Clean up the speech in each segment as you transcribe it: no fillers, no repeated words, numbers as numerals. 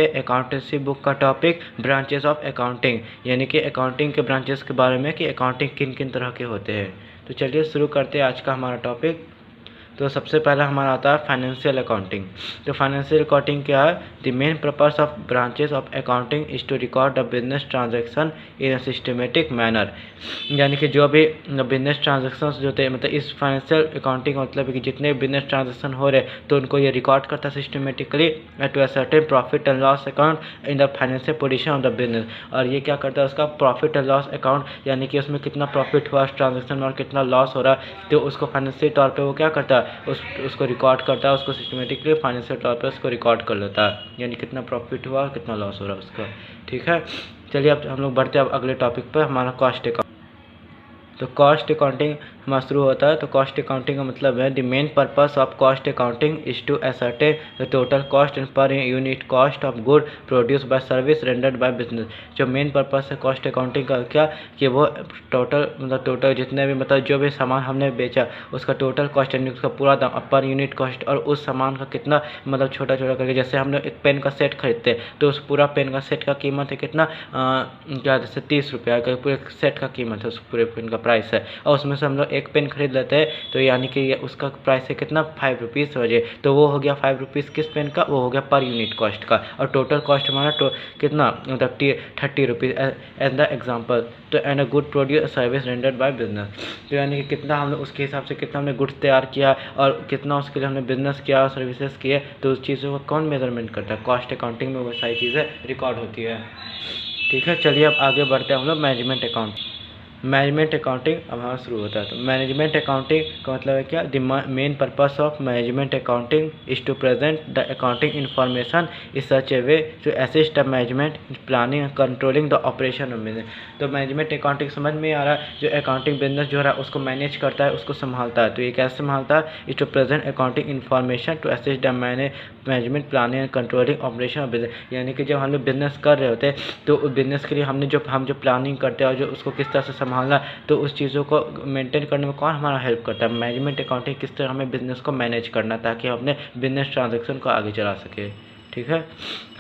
Accountancy book का topic branches of accounting, यानी कि अकाउंटिंग के ब्रांचेस के बारे में कि अकाउंटिंग किन किन तरह के होते हैं। तो चलिए शुरू करते हैं आज का हमारा टॉपिक। तो सबसे पहला हमारा आता है फाइनेंशियल अकाउंटिंग। तो फाइनेंशियल अकाउंटिंग क्या है? The main purpose of branches of accounting is to record the business transaction in a systematic manner, यानी कि जो भी बिजनेस ट्रांजैक्शन जो होते हैं, मतलब इस फाइनेंशियल अकाउंटिंग का मतलब है कि जितने बिजनेस ट्रांजैक्शन हो रहे तो उनको ये रिकॉर्ड करता है systematically to a certain profit and loss account in the financial position of the business. और ये क्या करता है? उसका प्रॉफिट एंड लॉस अकाउंट, यानी कि उसमें कितना प्रॉफिट हुआ ट्रांजेक्शन में और कितना लॉस हो रहा है, तो उसको फाइनेंशियल तौर पे वो क्या करता है? उसको रिकॉर्ड करता है, उसको सिस्टमेटिकली फाइनेंशियल तौर पे उसको रिकॉर्ड कर लेता है, यानी कितना प्रॉफिट हुआ और कितना लॉस हो रहा है उसका। ठीक है, चलिए अब हम लोग बढ़ते हैं अब अगले टॉपिक पर, हमारा कॉस्ट अकाउंट। तो कॉस्ट अकाउंटिंग हमारा शुरू होता है। तो कॉस्ट अकाउंटिंग का मतलब है the main purpose of cost accounting is to ascertain the total cost and per unit cost of good produce by service rendered by business. जो मेन पर्पस है कॉस्ट अकाउंटिंग का क्या कि वो टोटल जितने भी जो भी सामान हमने बेचा उसका टोटल कॉस्ट यानी उसका पूरा दाम पर यूनिट कॉस्ट, और उस सामान का कितना छोटा छोटा करके, जैसे हम लोग एक पेन का सेट खरीदते हैं तो उस पूरा पेन का सेट का कीमत है कितना, क्या जैसे 30 रुपया का पूरे सेट का कीमत है, उस पूरे पेन का प्राइस है, और उसमें से हम लोग एक पेन खरीद लेते हैं तो यानी कि उसका प्राइस है कितना 5 रुपीज़ वजह, तो वो हो गया 5 रुपीज़ किस पेन का, वो हो गया पर यूनिट कॉस्ट का, और टोटल कॉस्ट हमारा कितना 30 रुपीज़ एज द एग्जाम्पल। तो and a good produce service rendered by business, तो यानी कि कितना हमने उसके हिसाब से कितना हमने गुड्स तैयार किया और कितना उसके लिए हमने बिजनेस किया और सर्विसेज किए, तो उस चीज़ों को कौन मेजरमेंट करता है? कॉस्ट अकाउंटिंग में वो सारी चीज़ें रिकॉर्ड होती है। ठीक है, चलिए अब आगे बढ़ते हैं हम लोग मैनेजमेंट अकाउंट। मैनेजमेंट अकाउंटिंग अब हमारा शुरू होता है। तो मैनेजमेंट अकाउंटिंग का मतलब है क्या? The main purpose of management accounting is to present the accounting information is such a way to assist the management planning and controlling the operation of business. तो मैनेजमेंट अकाउंटिंग समझ में आ रहा है, जो अकाउंटिंग बिजनेस जो है उसको manage करता है, उसको संभालता है। तो ये कैसे संभालता है? Is to present accounting information to assist the management planning and controlling operation of business, यानी कि जब हम लोग बिजनेस कर रहे होते हैं तो बिजनेस के लिए हम जो प्लानिंग करते हैं और जो उसको किस तरह से संभालना, तो उस चीज़ों को मेंटेन करने में कौन हमारा हेल्प करता है? मैनेजमेंट अकाउंटिंग किस तरह हमें बिजनेस को मैनेज करना ताकि हम अपने बिजनेस ट्रांजैक्शन को आगे चला सके। ठीक है,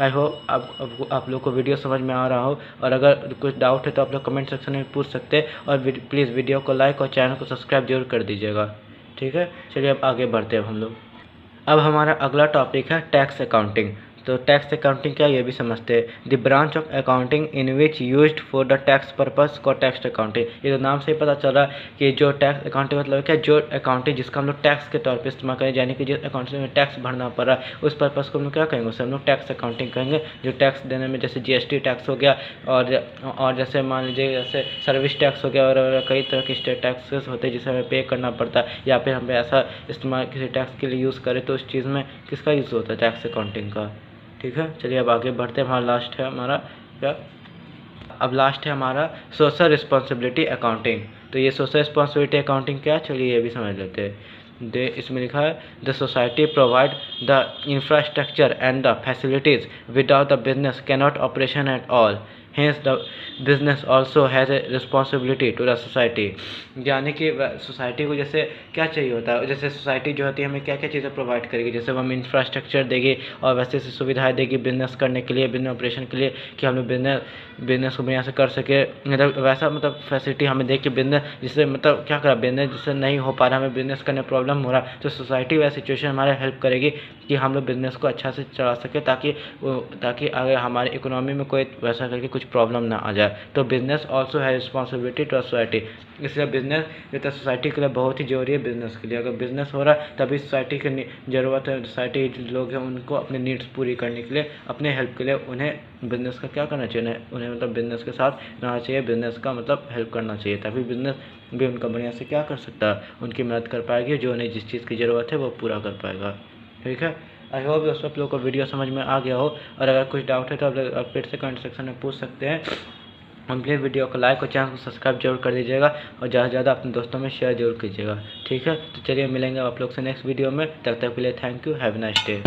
आई होप आप लोग को वीडियो समझ में आ रहा हो, और अगर कुछ डाउट है तो आप लोग कमेंट सेक्शन में पूछ सकते हैं, और प्लीज़ वीडियो को लाइक और चैनल को सब्सक्राइब जरूर कर दीजिएगा। ठीक है, चलिए अब आगे बढ़ते हैं हम लोग। अब हमारा अगला टॉपिक है टैक्स अकाउंटिंग। तो टैक्स अकाउंटिंग क्या, ये भी समझते हैं। The branch of accounting in which used for the tax purpose को टैक्स अकाउंटिंग। ये तो नाम से ही पता चल रहा है कि जो टैक्स अकाउंटिंग मतलब क्या, जो अकाउंटिंग जिसका हम लोग टैक्स के तौर पे इस्तेमाल करें, यानी कि जिस अकाउंटिंग में टैक्स भरना पड़ रहा है उस पर्पस को हम लोग क्या कहेंगे? उसे हम लोग टैक्स अकाउंटिंग कहेंगे। जो टैक्स देने में जैसे GST टैक्स हो गया, और जैसे मान लीजिए जैसे सर्विस टैक्स हो गया, और कई तरह के स्टेट टैक्सेस होते हैं जिसे हमें पे करना पड़ता है, या फिर हमें ऐसा इस्तेमाल किसी टैक्स के लिए यूज़ करें तो उस चीज़ में किसका यूज़ होता है? टैक्स अकाउंटिंग का। ठीक है, चलिए अब आगे बढ़ते हैं। हमारा लास्ट है हमारा क्या, अब लास्ट है हमारा सोशल रिस्पॉन्सिबिलिटी अकाउंटिंग। तो ये सोशल रिस्पॉन्सिबिलिटी अकाउंटिंग क्या है, चलिए ये भी समझ लेते हैं। इसमें लिखा है the society provide the infrastructure and the facilities without the business cannot operation at all, hence the business also has a responsibility to the society. यानी कि सोसाइटी को जैसे क्या चाहिए होता है, जैसे सोसाइटी जो होती है हमें क्या क्या चीज़ें प्रोवाइड करेगी, जैसे हम इंफ्रास्ट्रक्चर देगी और वैसे से सुविधाएं देगी बिजनेस करने के लिए, बिजनेस ऑपरेशन के लिए, कि हम लोग बिजनेस को बढ़िया से कर सके, वैसा फैसिलिटी हमें दे कि बिजनेस जिससे क्या करा, बिजनेस जिससे नहीं हो पा रहा, हमें बिजनेस करने में प्रॉब्लम हो रहा, तो सोसाइटी वैसी सिचुएशन हमारे हेल्प करेगी कि हम लोग बिजनेस को अच्छा से चला सके, ताकि अगर हमारी इकोनॉमी में कोई वैसा करके कुछ प्रॉब्लम ना आ जाए। तो बिजनेस ऑल्सो है रिस्पॉन्सिबिलिटी टू सोसाइटी, इसलिए बिजनेस जो है सोसाइटी के लिए बहुत ही जरूरी है। बिजनेस के लिए अगर बिजनेस हो रहा है तभी सोसाइटी की ज़रूरत है, सोसाइटी जो लोग हैं उनको अपने नीड्स पूरी करने के लिए, अपने हेल्प के लिए उन्हें बिजनेस का क्या करना चाहिए, उन्हें बिजनेस के साथ रहना चाहिए, बिजनेस का हेल्प करना चाहिए, तभी बिजनेस भी उनका बढ़िया से क्या कर सकता है, उनकी मदद कर पाएगी, जो उन्हें जिस चीज़ की ज़रूरत है वो पूरा कर पाएगा। ठीक है, आई होप दोस्तों आप लोगों को वीडियो समझ में आ गया हो, और अगर कुछ डाउट है तो आप फिर से कमेंट सेक्शन में पूछ सकते हैं। हम प्लीज़ वीडियो को लाइक और चैनल को सब्सक्राइब जरूर कर दीजिएगा, और ज़्यादा से ज़्यादा अपने दोस्तों में शेयर जरूर कीजिएगा। ठीक है, तो चलिए मिलेंगे आप लोग से नेक्स्ट वीडियो में, तब तक के लिए thank you, have a nice day.